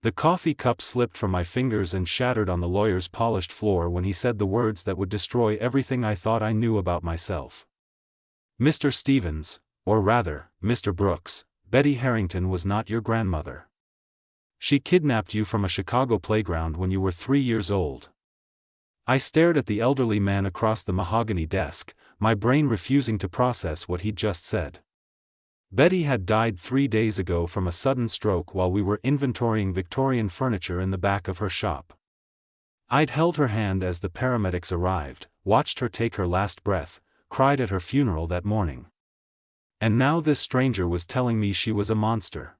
The coffee cup slipped from my fingers and shattered on the lawyer's polished floor when he said the words that would destroy everything I thought I knew about myself. Mr. Stevens, or rather, Mr. Brooks, Betty Harrington was not your grandmother. She kidnapped you from a Chicago playground when you were 3 years old. I stared at the elderly man across the mahogany desk, my brain refusing to process what he'd just said. Betty had died 3 days ago from a sudden stroke while we were inventorying Victorian furniture in the back of her shop. I'd held her hand as the paramedics arrived, watched her take her last breath, cried at her funeral that morning. And now this stranger was telling me she was a monster.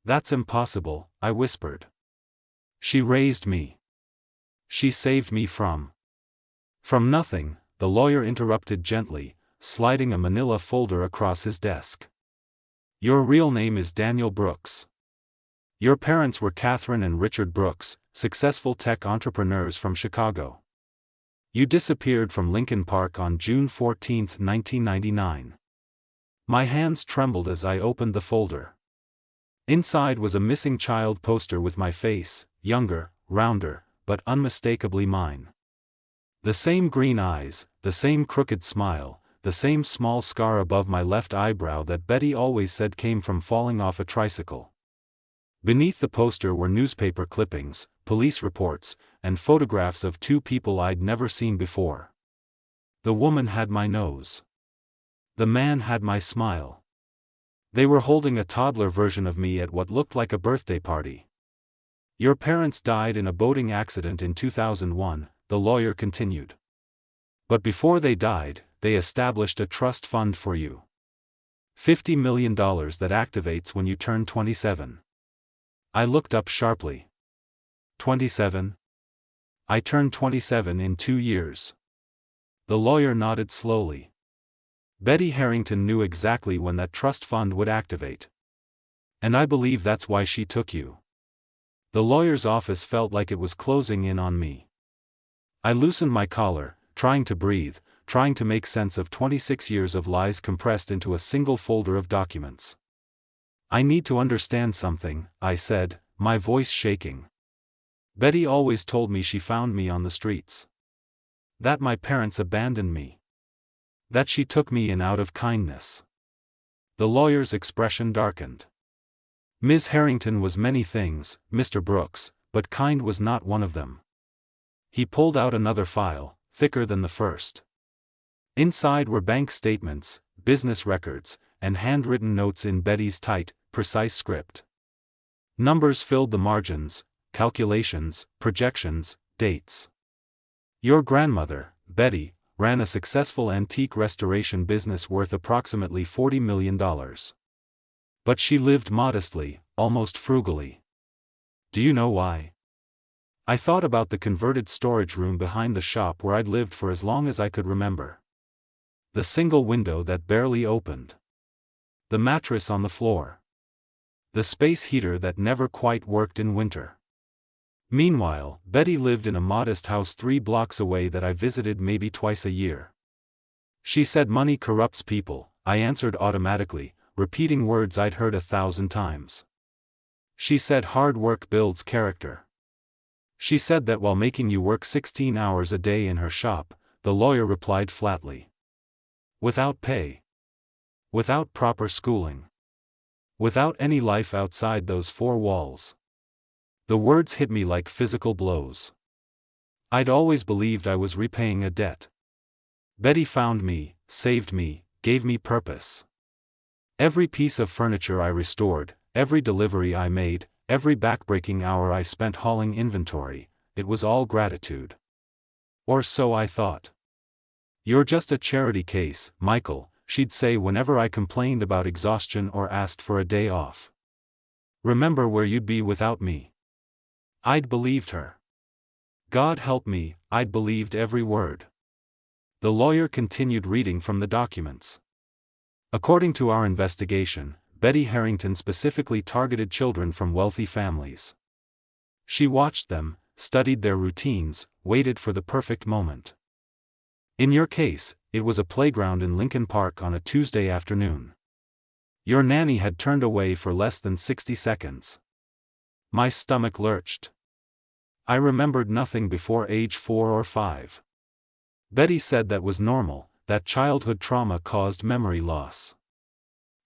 "That's impossible," I whispered. "She raised me. She saved me from nothing," the lawyer interrupted gently, sliding a manila folder across his desk. "Your real name is Daniel Brooks. Your parents were Catherine and Richard Brooks, successful tech entrepreneurs from Chicago. You disappeared from Lincoln Park on June 14, 1999. My hands trembled as I opened the folder. Inside was a missing child poster with my face, younger, rounder, but unmistakably mine. The same green eyes, the same crooked smile, the same small scar above my left eyebrow that Betty always said came from falling off a tricycle. Beneath the poster were newspaper clippings, police reports, and photographs of 2 people I'd never seen before. The woman had my nose. The man had my smile. They were holding a toddler version of me at what looked like a birthday party. Your parents died in a boating accident in 2001, the lawyer continued. But before they died, they established a trust fund for you. $50 million that activates when you turn 27. I looked up sharply. 27? I turned 27 in 2 years. The lawyer nodded slowly. Betty Harrington knew exactly when that trust fund would activate. And I believe that's why she took you. The lawyer's office felt like it was closing in on me. I loosened my collar, trying to breathe, trying to make sense of 26 years of lies compressed into a single folder of documents. "I need to understand something," I said, my voice shaking. "Betty always told me she found me on the streets. That my parents abandoned me. That she took me in out of kindness." The lawyer's expression darkened. "Ms. Harrington was many things, Mr. Brooks, but kind was not one of them." He pulled out another file, thicker than the first. Inside were bank statements, business records, and handwritten notes in Betty's tight, precise script. Numbers filled the margins, calculations, projections, dates. "Your grandmother, Betty, ran a successful antique restoration business worth approximately $40 million. But she lived modestly, almost frugally. Do you know why?" I thought about the converted storage room behind the shop where I'd lived for as long as I could remember. The single window that barely opened. The mattress on the floor. The space heater that never quite worked in winter. Meanwhile, Betty lived in a modest house 3 blocks away that I visited maybe twice a year. She said money corrupts people, I answered automatically, repeating words I'd heard 1,000 times. She said hard work builds character. She said that while making you work 16 hours a day in her shop, the lawyer replied flatly. Without pay. Without proper schooling. Without any life outside those 4 walls. The words hit me like physical blows. I'd always believed I was repaying a debt. Betty found me, saved me, gave me purpose. Every piece of furniture I restored, every delivery I made, every backbreaking hour I spent hauling inventory, it was all gratitude. Or so I thought. "You're just a charity case, Michael," she'd say whenever I complained about exhaustion or asked for a day off. "Remember where you'd be without me." I'd believed her. God help me, I'd believed every word. The lawyer continued reading from the documents. "According to our investigation, Betty Harrington specifically targeted children from wealthy families. She watched them, studied their routines, waited for the perfect moment. In your case, it was a playground in Lincoln Park on a Tuesday afternoon. Your nanny had turned away for less than 60 seconds. My stomach lurched. I remembered nothing before age 4 or 5. Betty said that was normal, that childhood trauma caused memory loss.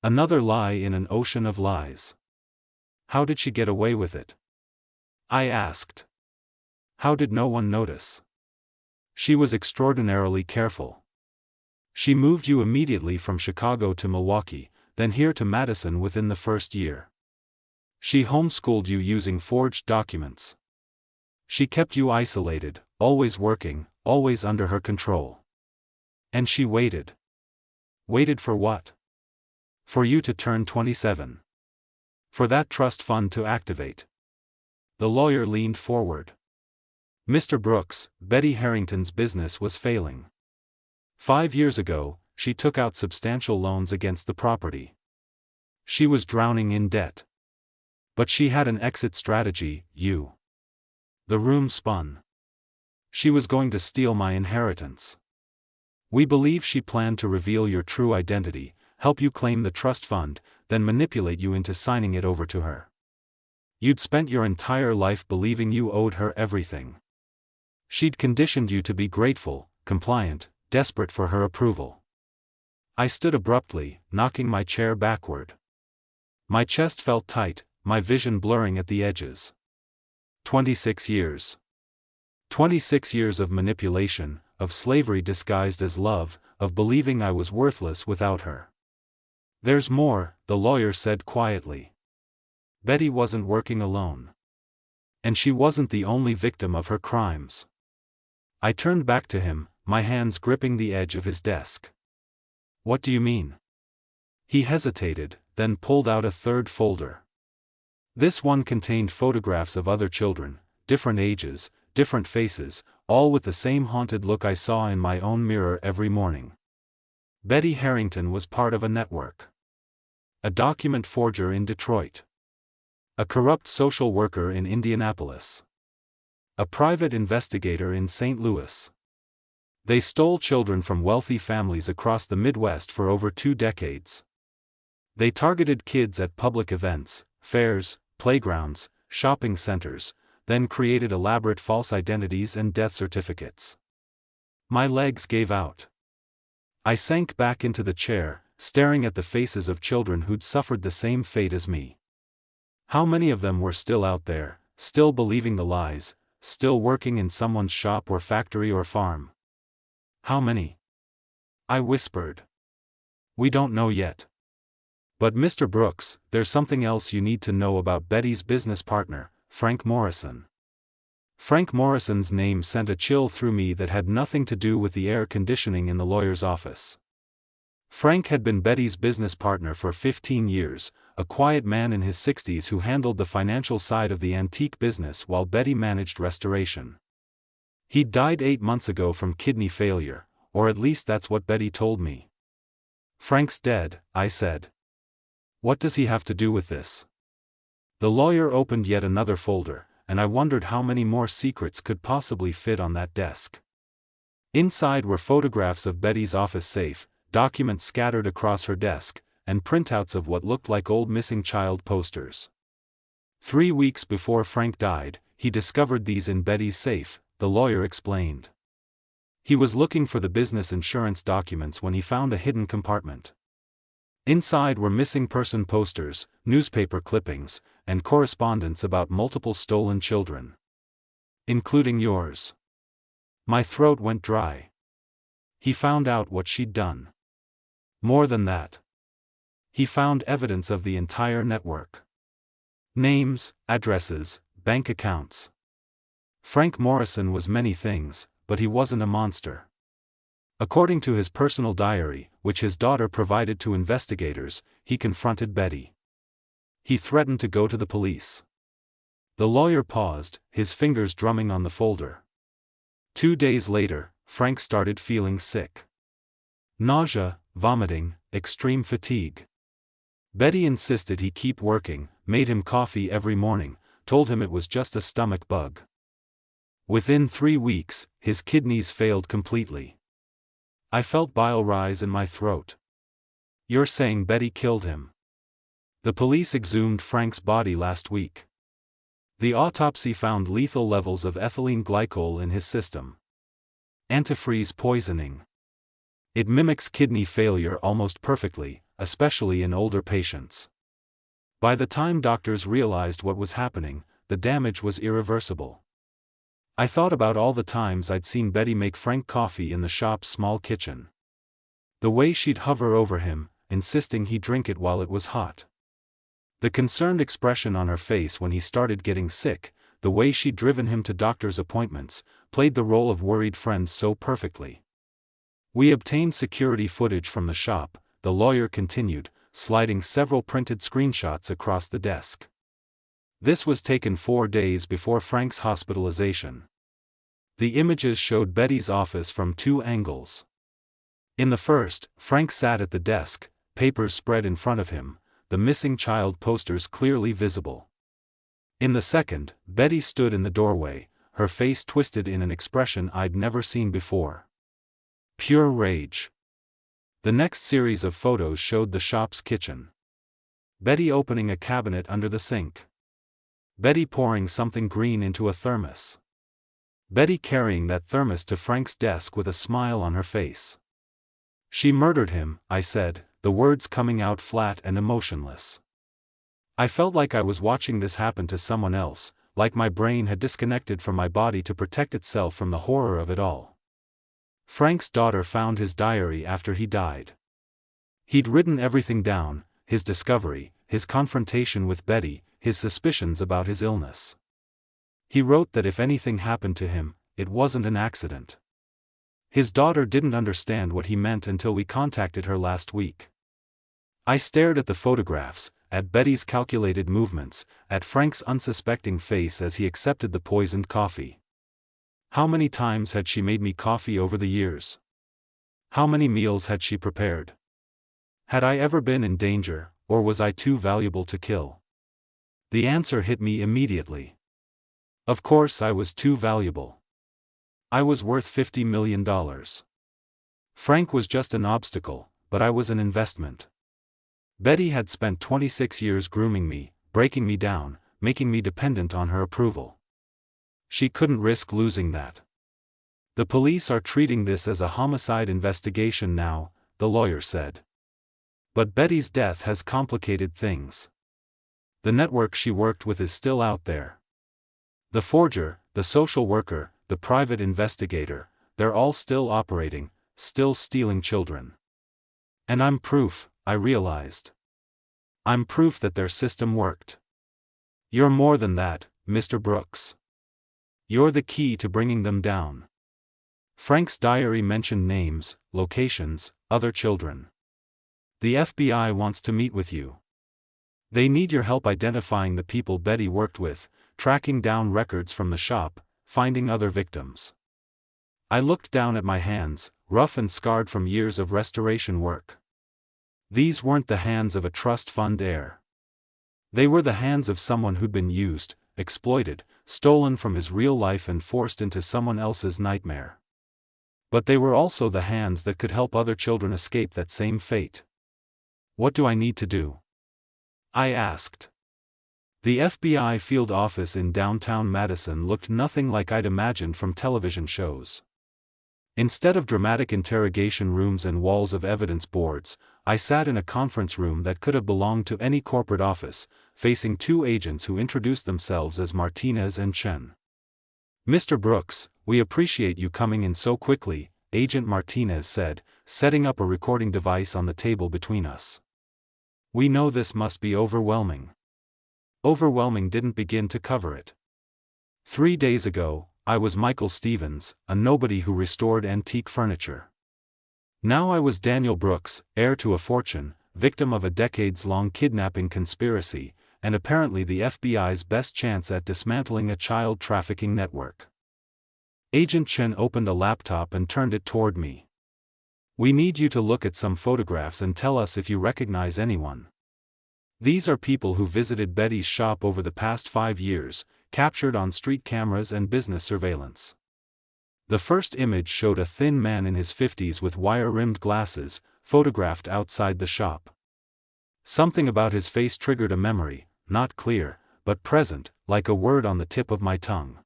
Another lie in an ocean of lies. How did she get away with it? I asked. How did no one notice? She was extraordinarily careful. She moved you immediately from Chicago to Milwaukee, then here to Madison within the first year. She homeschooled you using forged documents. She kept you isolated, always working, always under her control. And she waited. Waited for what? For you to turn 27. For that trust fund to activate. The lawyer leaned forward. Mr. Brooks, Betty Harrington's business was failing. 5 years ago, she took out substantial loans against the property. She was drowning in debt. But she had an exit strategy, you. The room spun. She was going to steal my inheritance. We believe she planned to reveal your true identity, help you claim the trust fund, then manipulate you into signing it over to her. You'd spent your entire life believing you owed her everything. She'd conditioned you to be grateful, compliant, desperate for her approval. I stood abruptly, knocking my chair backward. My chest felt tight, my vision blurring at the edges. 26 years. 26 years of manipulation, of slavery disguised as love, of believing I was worthless without her. There's more, the lawyer said quietly. Betty wasn't working alone. And she wasn't the only victim of her crimes. I turned back to him, my hands gripping the edge of his desk. What do you mean? He hesitated, then pulled out a third folder. This one contained photographs of other children, different ages, different faces, all with the same haunted look I saw in my own mirror every morning. Betty Harrington was part of a network. A document forger in Detroit. A corrupt social worker in Indianapolis. A private investigator in St. Louis. They stole children from wealthy families across the Midwest for over 2 decades. They targeted kids at public events, fairs, playgrounds, shopping centers, then created elaborate false identities and death certificates. My legs gave out. I sank back into the chair, staring at the faces of children who'd suffered the same fate as me. How many of them were still out there, still believing the lies, still working in someone's shop or factory or farm? How many? I whispered. We don't know yet. But Mr. Brooks, there's something else you need to know about Betty's business partner, Frank Morrison. Frank Morrison's name sent a chill through me that had nothing to do with the air conditioning in the lawyer's office. Frank had been Betty's business partner for 15 years, a quiet man in his 60s who handled the financial side of the antique business while Betty managed restoration. He died 8 months ago from kidney failure, or at least that's what Betty told me. Frank's dead, I said. What does he have to do with this? The lawyer opened yet another folder, and I wondered how many more secrets could possibly fit on that desk. Inside were photographs of Betty's office safe, documents scattered across her desk, and printouts of what looked like old missing child posters. 3 weeks before Frank died, he discovered these in Betty's safe, the lawyer explained. He was looking for the business insurance documents when he found a hidden compartment. Inside were missing person posters, newspaper clippings, and correspondence about multiple stolen children. Including yours. My throat went dry. He found out what she'd done. More than that. He found evidence of the entire network. Names, addresses, bank accounts. Frank Morrison was many things, but he wasn't a monster. According to his personal diary, which his daughter provided to investigators, he confronted Betty. He threatened to go to the police. The lawyer paused, his fingers drumming on the folder. 2 days later, Frank started feeling sick. Nausea, vomiting, extreme fatigue. Betty insisted he keep working, made him coffee every morning, told him it was just a stomach bug. Within 3 weeks, his kidneys failed completely. I felt bile rise in my throat. You're saying Betty killed him? The police exhumed Frank's body last week. The autopsy found lethal levels of ethylene glycol in his system. Antifreeze poisoning. It mimics kidney failure almost perfectly, especially in older patients. By the time doctors realized what was happening, the damage was irreversible. I thought about all the times I'd seen Betty make Frank coffee in the shop's small kitchen. The way she'd hover over him, insisting he drink it while it was hot. The concerned expression on her face when he started getting sick, the way she'd driven him to doctor's appointments, played the role of worried friend so perfectly. We obtained security footage from the shop, the lawyer continued, sliding several printed screenshots across the desk. This was taken 4 days before Frank's hospitalization. The images showed Betty's office from 2 angles. In the first, Frank sat at the desk, papers spread in front of him, the missing child posters clearly visible. In the second, Betty stood in the doorway, her face twisted in an expression I'd never seen before. Pure rage. The next series of photos showed the shop's kitchen. Betty opening a cabinet under the sink. Betty pouring something green into a thermos. Betty carrying that thermos to Frank's desk with a smile on her face. She murdered him, I said, the words coming out flat and emotionless. I felt like I was watching this happen to someone else, like my brain had disconnected from my body to protect itself from the horror of it all. Frank's daughter found his diary after he died. He'd written everything down, his discovery, his confrontation with Betty, his suspicions about his illness. He wrote that if anything happened to him, it wasn't an accident. His daughter didn't understand what he meant until we contacted her last week. I stared at the photographs, at Betty's calculated movements, at Frank's unsuspecting face as he accepted the poisoned coffee. How many times had she made me coffee over the years? How many meals had she prepared? Had I ever been in danger, or was I too valuable to kill? The answer hit me immediately. Of course I was too valuable. I was worth $50 million. Frank was just an obstacle, but I was an investment. Betty had spent 26 years grooming me, breaking me down, making me dependent on her approval. She couldn't risk losing that. The police are treating this as a homicide investigation now, the lawyer said. But Betty's death has complicated things. The network she worked with is still out there. The forger, the social worker, the private investigator, they're all still operating, still stealing children. And I'm proof, I realized. I'm proof that their system worked. You're more than that, Mr. Brooks. You're the key to bringing them down. Frank's diary mentioned names, locations, other children. The FBI wants to meet with you. They need your help identifying the people Betty worked with, tracking down records from the shop, finding other victims. I looked down at my hands, rough and scarred from years of restoration work. These weren't the hands of a trust fund heir. They were the hands of someone who'd been used, exploited, stolen from his real life and forced into someone else's nightmare. But they were also the hands that could help other children escape that same fate. What do I need to do? I asked. The FBI field office in downtown Madison looked nothing like I'd imagined from television shows. Instead of dramatic interrogation rooms and walls of evidence boards, I sat in a conference room that could have belonged to any corporate office, facing 2 agents who introduced themselves as Martinez and Chen. Mr. Brooks, we appreciate you coming in so quickly, Agent Martinez said, setting up a recording device on the table between us. We know this must be overwhelming. Overwhelming didn't begin to cover it. 3 days ago, I was Michael Stevens, a nobody who restored antique furniture. Now I was Daniel Brooks, heir to a fortune, victim of a decades-long kidnapping conspiracy, and apparently the FBI's best chance at dismantling a child trafficking network. Agent Chen opened a laptop and turned it toward me. We need you to look at some photographs and tell us if you recognize anyone. These are people who visited Betty's shop over the past 5 years, captured on street cameras and business surveillance. The first image showed a thin man in his 50s with wire-rimmed glasses, photographed outside the shop. Something about his face triggered a memory, not clear, but present, like a word on the tip of my tongue.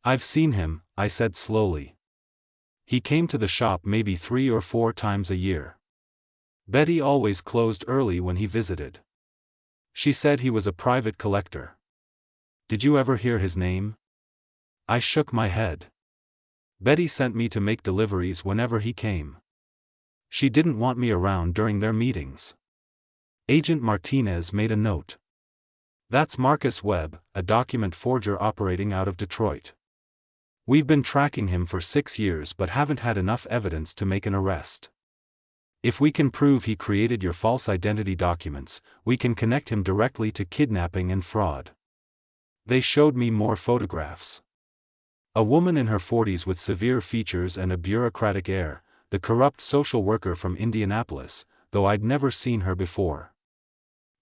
"I've seen him," I said slowly. "He came to the shop maybe 3 or 4 times a year. Betty always closed early when he visited. She said he was a private collector." "Did you ever hear his name?" I shook my head. "Betty sent me to make deliveries whenever he came. She didn't want me around during their meetings." Agent Martinez made a note. "That's Marcus Webb, a document forger operating out of Detroit. We've been tracking him for 6 years but haven't had enough evidence to make an arrest. If we can prove he created your false identity documents, we can connect him directly to kidnapping and fraud." They showed me more photographs. A woman in her 40s with severe features and a bureaucratic air, the corrupt social worker from Indianapolis, though I'd never seen her before.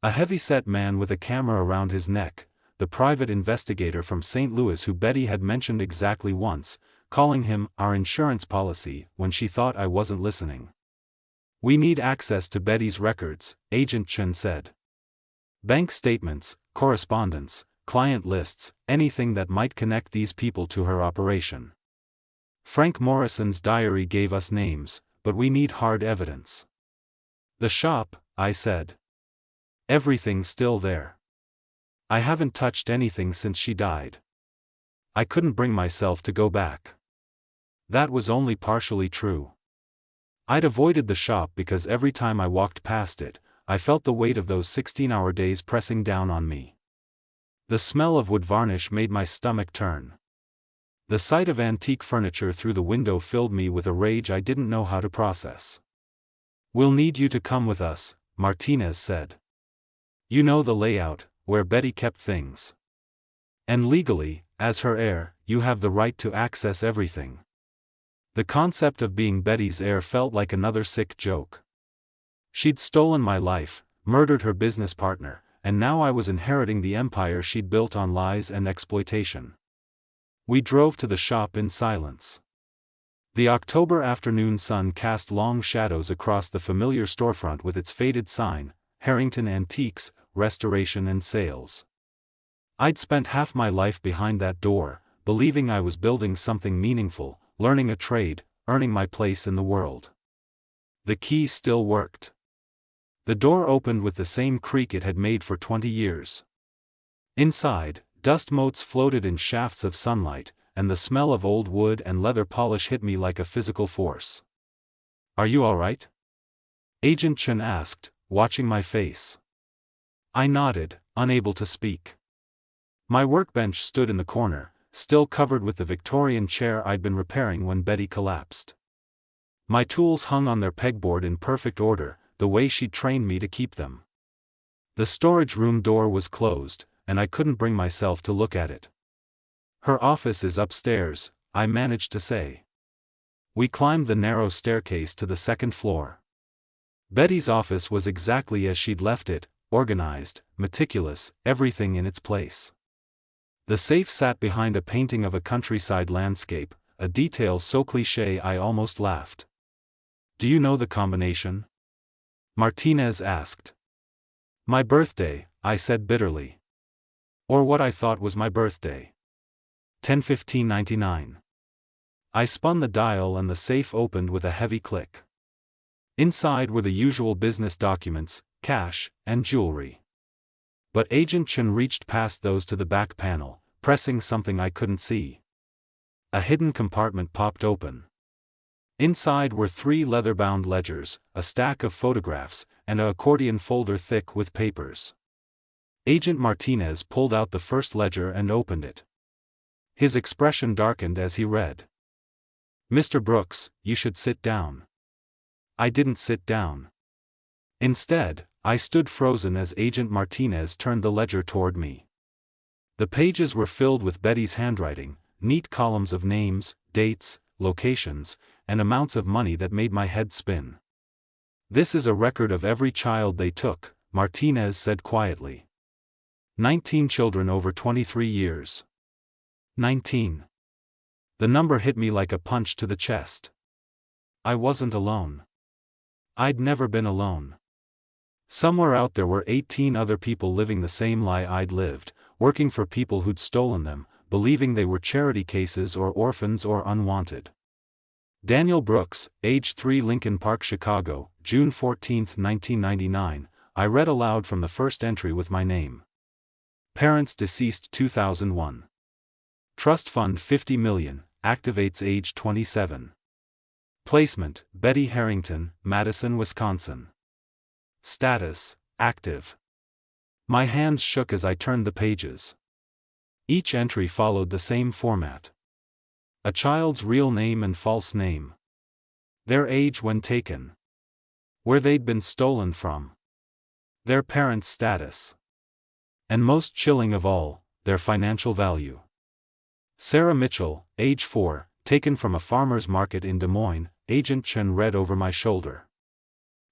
A heavy-set man with a camera around his neck, the private investigator from St. Louis who Betty had mentioned exactly once, calling him "our insurance policy" when she thought I wasn't listening. "We need access to Betty's records," Agent Chen said. "Bank statements, correspondence, client lists, anything that might connect these people to her operation. Frank Morrison's diary gave us names, but we need hard evidence." "The shop," I said. "Everything's still there. I haven't touched anything since she died." I couldn't bring myself to go back. That was only partially true. I'd avoided the shop because every time I walked past it, I felt the weight of those 16-hour days pressing down on me. The smell of wood varnish made my stomach turn. The sight of antique furniture through the window filled me with a rage I didn't know how to process. "We'll need you to come with us," Martinez said. "You know the layout, where Betty kept things. And legally, as her heir, you have the right to access everything." The concept of being Betty's heir felt like another sick joke. She'd stolen my life, murdered her business partner, and now I was inheriting the empire she'd built on lies and exploitation. We drove to the shop in silence. The October afternoon sun cast long shadows across the familiar storefront with its faded sign, "Harrington Antiques, Restoration and Sales." I'd spent half my life behind that door, believing I was building something meaningful, learning a trade, earning my place in the world. The key still worked. The door opened with the same creak it had made for 20 years. Inside, dust motes floated in shafts of sunlight, and the smell of old wood and leather polish hit me like a physical force. "Are you all right?" Agent Chen asked, watching my face. I nodded, unable to speak. My workbench stood in the corner, still covered with the Victorian chair I'd been repairing when Betty collapsed. My tools hung on their pegboard in perfect order, the way she'd trained me to keep them. The storage room door was closed, and I couldn't bring myself to look at it. "Her office is upstairs," I managed to say. We climbed the narrow staircase to the second floor. Betty's office was exactly as she'd left it, organized, meticulous, everything in its place. The safe sat behind a painting of a countryside landscape, a detail so cliché I almost laughed. "Do you know the combination?" Martinez asked. "My birthday," I said bitterly. Or what I thought was my birthday. 10/15/99. I spun the dial and the safe opened with a heavy click. Inside were the usual business documents, cash, and jewelry. But Agent Chen reached past those to the back panel, pressing something I couldn't see. A hidden compartment popped open. Inside were 3 leather-bound ledgers, a stack of photographs, and an accordion folder thick with papers. Agent Martinez pulled out the first ledger and opened it. His expression darkened as he read. "Mr. Brooks, you should sit down." I didn't sit down. Instead, I stood frozen as Agent Martinez turned the ledger toward me. The pages were filled with Betty's handwriting, neat columns of names, dates, locations, and amounts of money that made my head spin. "This is a record of every child they took," Martinez said quietly. 19 children over 23 years. 19. The number hit me like a punch to the chest. I wasn't alone. I'd never been alone. Somewhere out there were 18 other people living the same lie I'd lived, working for people who'd stolen them, believing they were charity cases or orphans or unwanted. Daniel Brooks, age 3, Lincoln Park, Chicago, June 14, 1999, I read aloud from the first entry with my name. Parents deceased 2001. Trust fund 50 million, activates age 27. Placement, Betty Harrington, Madison, Wisconsin. Status, active. My hands shook as I turned the pages. Each entry followed the same format. A child's real name and false name. Their age when taken. Where they'd been stolen from. Their parents' status. And most chilling of all, their financial value. Sarah Mitchell, age 4, taken from a farmer's market in Des Moines, Agent Chen read over my shoulder.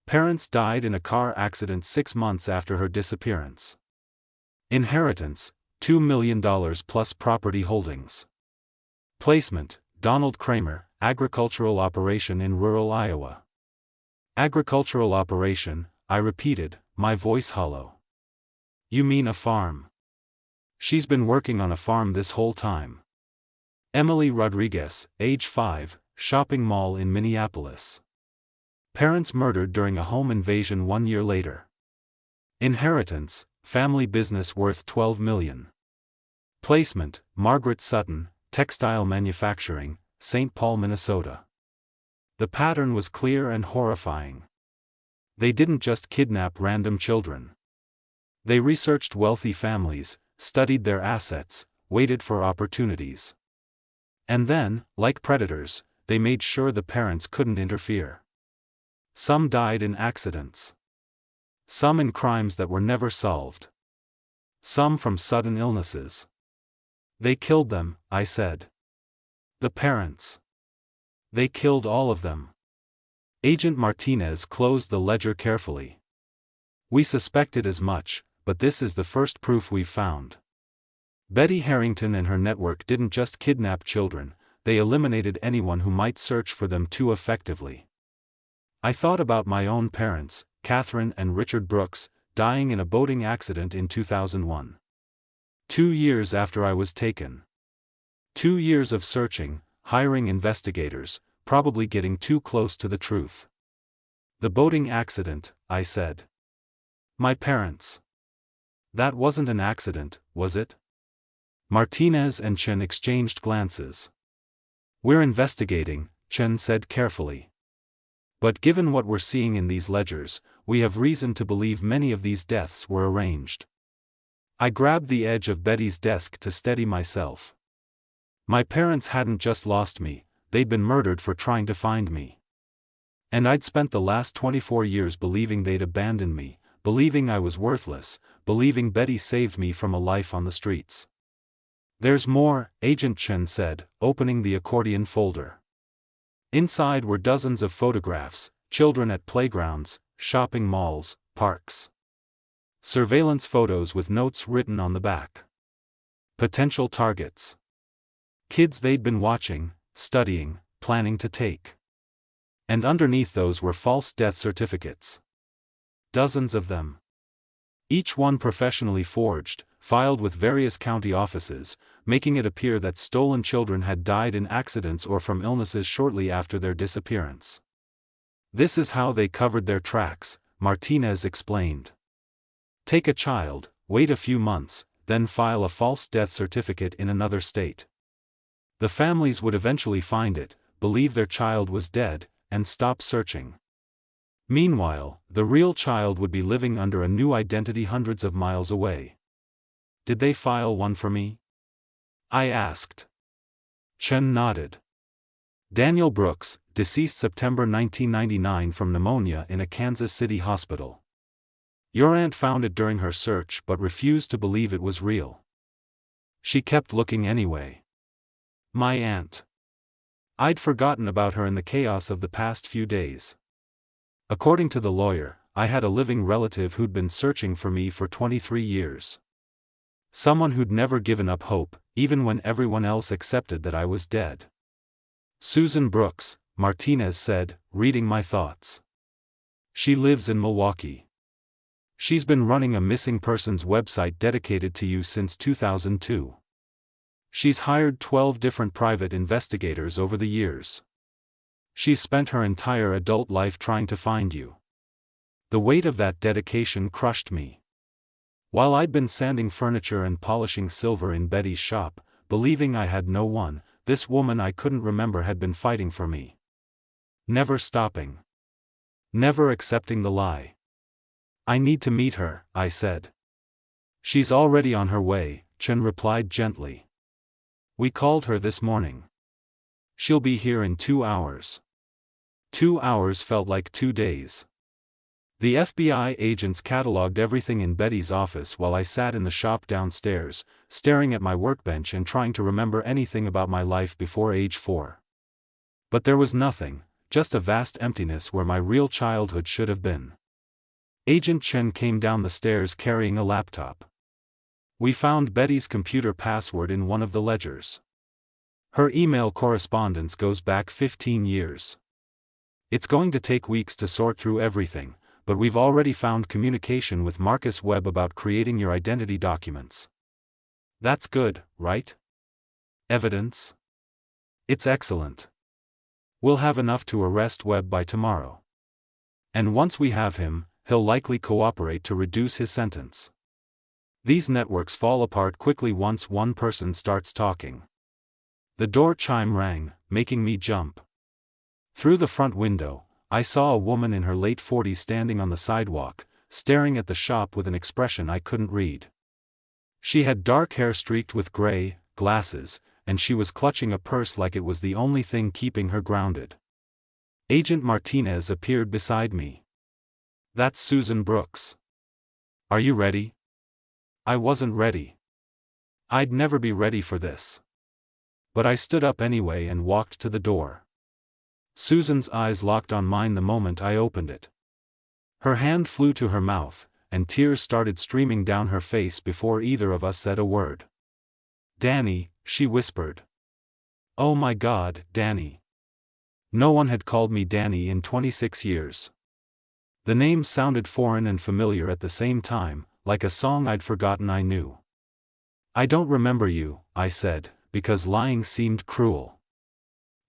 Parents died in a car accident 6 months after her disappearance. Inheritance, $2 million plus property holdings. Placement, Donald Kramer, agricultural operation in rural Iowa. Agricultural operation, I repeated, my voice hollow. You mean a farm? She's been working on a farm this whole time. Emily Rodriguez, age 5, shopping mall in Minneapolis. Parents murdered during a home invasion 1 year later. Inheritance, family business worth $12 million. Placement, Margaret Sutton, textile manufacturing, St. Paul, Minnesota. The pattern was clear and horrifying. They didn't just kidnap random children. They researched wealthy families, studied their assets, waited for opportunities. And then, like predators, they made sure the parents couldn't interfere. Some died in accidents. Some in crimes that were never solved. Some from sudden illnesses. They killed them, I said. The parents. They killed all of them. Agent Martinez closed the ledger carefully. We suspected as much, but this is the first proof we've found. Betty Harrington and her network didn't just kidnap children, they eliminated anyone who might search for them too effectively. I thought about my own parents, Catherine and Richard Brooks, dying in a boating accident in 2001. 2 years after I was taken. 2 years of searching, hiring investigators, probably getting too close to the truth. The boating accident, I said. My parents. That wasn't an accident, was it? Martinez and Chen exchanged glances. We're investigating, Chen said carefully. But given what we're seeing in these ledgers, we have reason to believe many of these deaths were arranged. I grabbed the edge of Betty's desk to steady myself. My parents hadn't just lost me, they'd been murdered for trying to find me. And I'd spent the last 24 years believing they'd abandoned me, believing I was worthless, believing Betty saved me from a life on the streets. There's more, Agent Chen said, opening the accordion folder. Inside were dozens of photographs, children at playgrounds, shopping malls, parks. Surveillance photos with notes written on the back. Potential targets. Kids they'd been watching, studying, planning to take. And underneath those were false death certificates. Dozens of them. Each one professionally forged, filed with various county offices, making it appear that stolen children had died in accidents or from illnesses shortly after their disappearance. This is how they covered their tracks, Martinez explained. Take a child, wait a few months, then file a false death certificate in another state. The families would eventually find it, believe their child was dead, and stop searching. Meanwhile, the real child would be living under a new identity hundreds of miles away. Did they file one for me? I asked. Chen nodded. Daniel Brooks, deceased September 1999 from pneumonia in a Kansas City hospital. Your aunt found it during her search but refused to believe it was real. She kept looking anyway. My aunt. I'd forgotten about her in the chaos of the past few days. According to the lawyer, I had a living relative who'd been searching for me for 23 years. Someone who'd never given up hope, even when everyone else accepted that I was dead. Susan Brooks, Martinez said, reading my thoughts. She lives in Milwaukee. She's been running a missing persons website dedicated to you since 2002. She's hired 12 different private investigators over the years. She's spent her entire adult life trying to find you. The weight of that dedication crushed me. While I'd been sanding furniture and polishing silver in Betty's shop, believing I had no one, this woman I couldn't remember had been fighting for me. Never stopping. Never accepting the lie. I need to meet her, I said. She's already on her way, Chen replied gently. We called her this morning. She'll be here in 2 hours. 2 hours felt like 2 days. The FBI agents cataloged everything in Betty's office while I sat in the shop downstairs, staring at my workbench and trying to remember anything about my life before age 4. But there was nothing, just a vast emptiness where my real childhood should have been. Agent Chen came down the stairs carrying a laptop. We found Betty's computer password in one of the ledgers. Her email correspondence goes back 15 years. It's going to take weeks to sort through everything, but we've already found communication with Marcus Webb about creating your identity documents. That's good, right? Evidence? It's excellent. We'll have enough to arrest Webb by tomorrow. And once we have him, he'll likely cooperate to reduce his sentence. These networks fall apart quickly once one person starts talking. The door chime rang, making me jump. Through the front window, I saw a woman in her late 40s standing on the sidewalk, staring at the shop with an expression I couldn't read. She had dark hair streaked with gray, glasses, and she was clutching a purse like it was the only thing keeping her grounded. Agent Martinez appeared beside me. That's Susan Brooks. Are you ready? I wasn't ready. I'd never be ready for this. But I stood up anyway and walked to the door. Susan's eyes locked on mine the moment I opened it. Her hand flew to her mouth, and tears started streaming down her face before either of us said a word. Danny, she whispered. Oh my God, Danny. No one had called me Danny in 26 years. The name sounded foreign and familiar at the same time, like a song I'd forgotten I knew. I don't remember you, I said, because lying seemed cruel.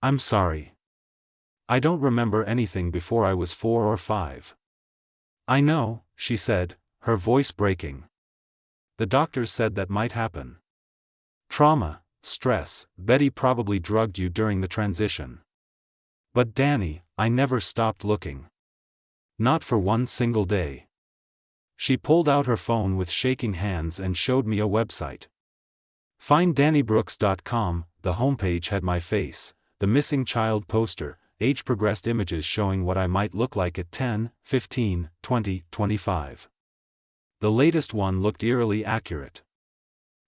I'm sorry. I don't remember anything before I was 4 or 5. I know, she said, her voice breaking. The doctors said that might happen. Trauma, stress, Betty probably drugged you during the transition. But Danny, I never stopped looking. Not for one single day. She pulled out her phone with shaking hands and showed me a website. FindDannyBrooks.com, the homepage had my face, the missing child poster, age-progressed images showing what I might look like at 10, 15, 20, 25. The latest one looked eerily accurate.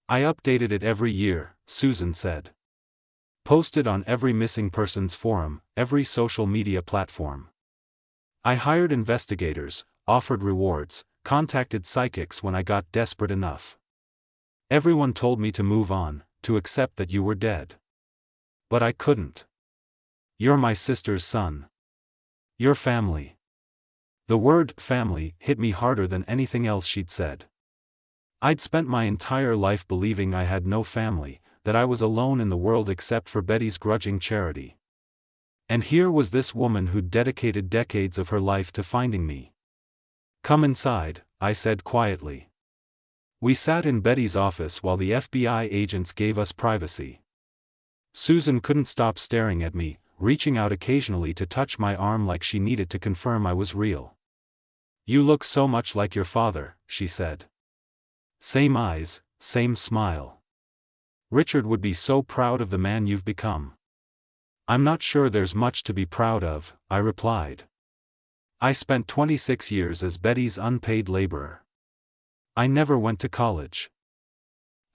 I updated it every year, Susan said. Posted on every missing persons forum, every social media platform. I hired investigators, offered rewards, contacted psychics when I got desperate enough. Everyone told me to move on, to accept that you were dead. But I couldn't. You're my sister's son. Your family. The word family hit me harder than anything else she'd said. I'd spent my entire life believing I had no family, that I was alone in the world except for Betty's grudging charity. And here was this woman who'd dedicated decades of her life to finding me. Come inside, I said quietly. We sat in Betty's office while the FBI agents gave us privacy. Susan couldn't stop staring at me, reaching out occasionally to touch my arm like she needed to confirm I was real. You look so much like your father, she said. Same eyes, same smile. Richard would be so proud of the man you've become. I'm not sure there's much to be proud of, I replied. I spent 26 years as Betty's unpaid laborer. I never went to college.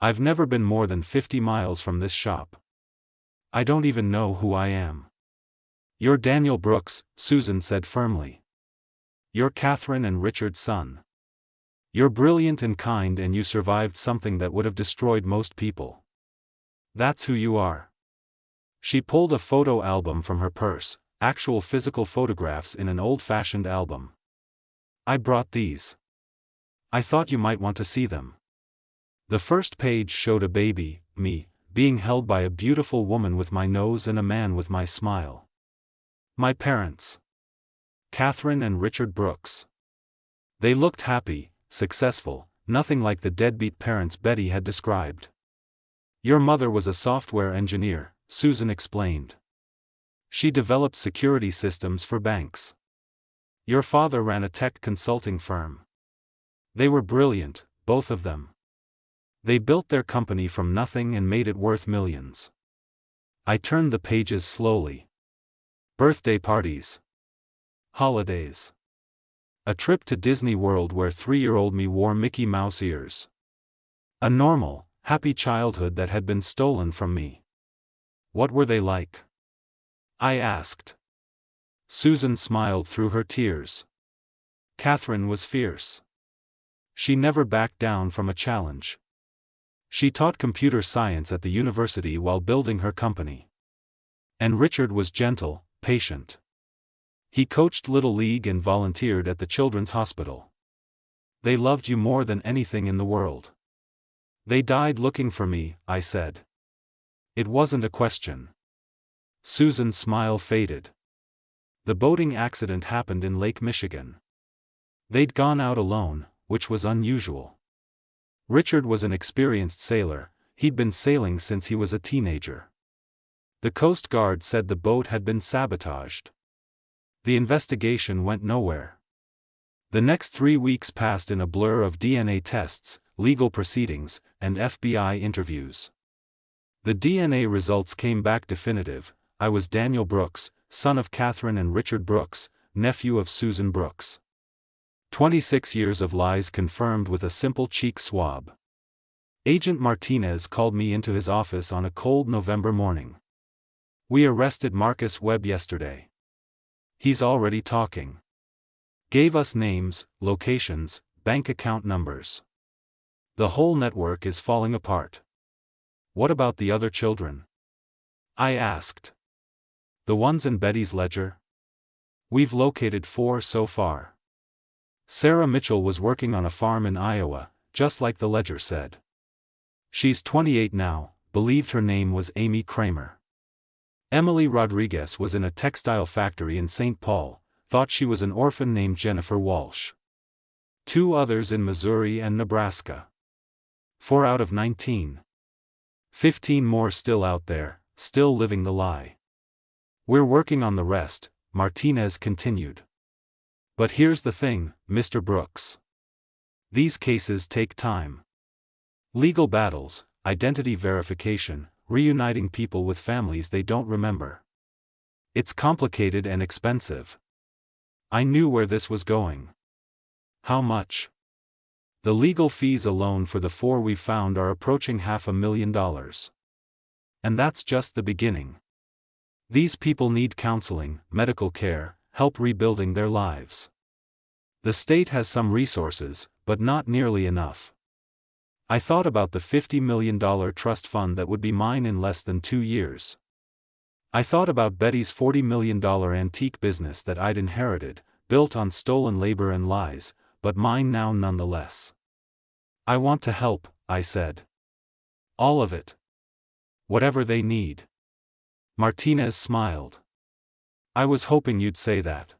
I've never been more than 50 miles from this shop. I don't even know who I am. You're Daniel Brooks, Susan said firmly. You're Catherine and Richard's son. You're brilliant and kind, and you survived something that would have destroyed most people. That's who you are. She pulled a photo album from her purse, actual physical photographs in an old-fashioned album. I brought these. I thought you might want to see them. The first page showed a baby, me, being held by a beautiful woman with my nose and a man with my smile. My parents. Catherine and Richard Brooks. They looked happy, successful, nothing like the deadbeat parents Betty had described. Your mother was a software engineer, Susan explained. She developed security systems for banks. Your father ran a tech consulting firm. They were brilliant, both of them. They built their company from nothing and made it worth millions. I turned the pages slowly. Birthday parties. Holidays. A trip to Disney World where 3-year-old me wore Mickey Mouse ears. A normal, happy childhood that had been stolen from me. What were they like? I asked. Susan smiled through her tears. Catherine was fierce. She never backed down from a challenge. She taught computer science at the university while building her company. And Richard was gentle, patient. He coached Little League and volunteered at the Children's Hospital. They loved you more than anything in the world. They died looking for me, I said. It wasn't a question. Susan's smile faded. The boating accident happened in Lake Michigan. They'd gone out alone, which was unusual. Richard was an experienced sailor, he'd been sailing since he was a teenager. The Coast Guard said the boat had been sabotaged. The investigation went nowhere. The next 3 weeks passed in a blur of DNA tests, legal proceedings, and FBI interviews. The DNA results came back definitive. I was Daniel Brooks, son of Catherine and Richard Brooks, nephew of Susan Brooks. 26 years of lies confirmed with a simple cheek swab. Agent Martinez called me into his office on a cold November morning. We arrested Marcus Webb yesterday. He's already talking. Gave us names, locations, bank account numbers. The whole network is falling apart. What about the other children? I asked. The ones in Betty's ledger? We've located 4 so far. Sarah Mitchell was working on a farm in Iowa, just like the ledger said. She's 28 now, believed her name was Amy Kramer. Emily Rodriguez was in a textile factory in St. Paul, thought she was an orphan named Jennifer Walsh. 2 others in Missouri and Nebraska. 4 out of 19. 15 more still out there, still living the lie. We're working on the rest, Martinez continued. But here's the thing, Mr. Brooks. These cases take time. Legal battles, identity verification, reuniting people with families they don't remember. It's complicated and expensive. I knew where this was going. How much? The legal fees alone for the 4 we found are approaching $500,000. And that's just the beginning. These people need counseling, medical care, help rebuilding their lives. The state has some resources, but not nearly enough. I thought about the $50 million trust fund that would be mine in less than 2 years. I thought about Betty's $40 million antique business that I'd inherited, built on stolen labor and lies, but mine now nonetheless. I want to help, I said. All of it. Whatever they need. Martinez smiled. I was hoping you'd say that.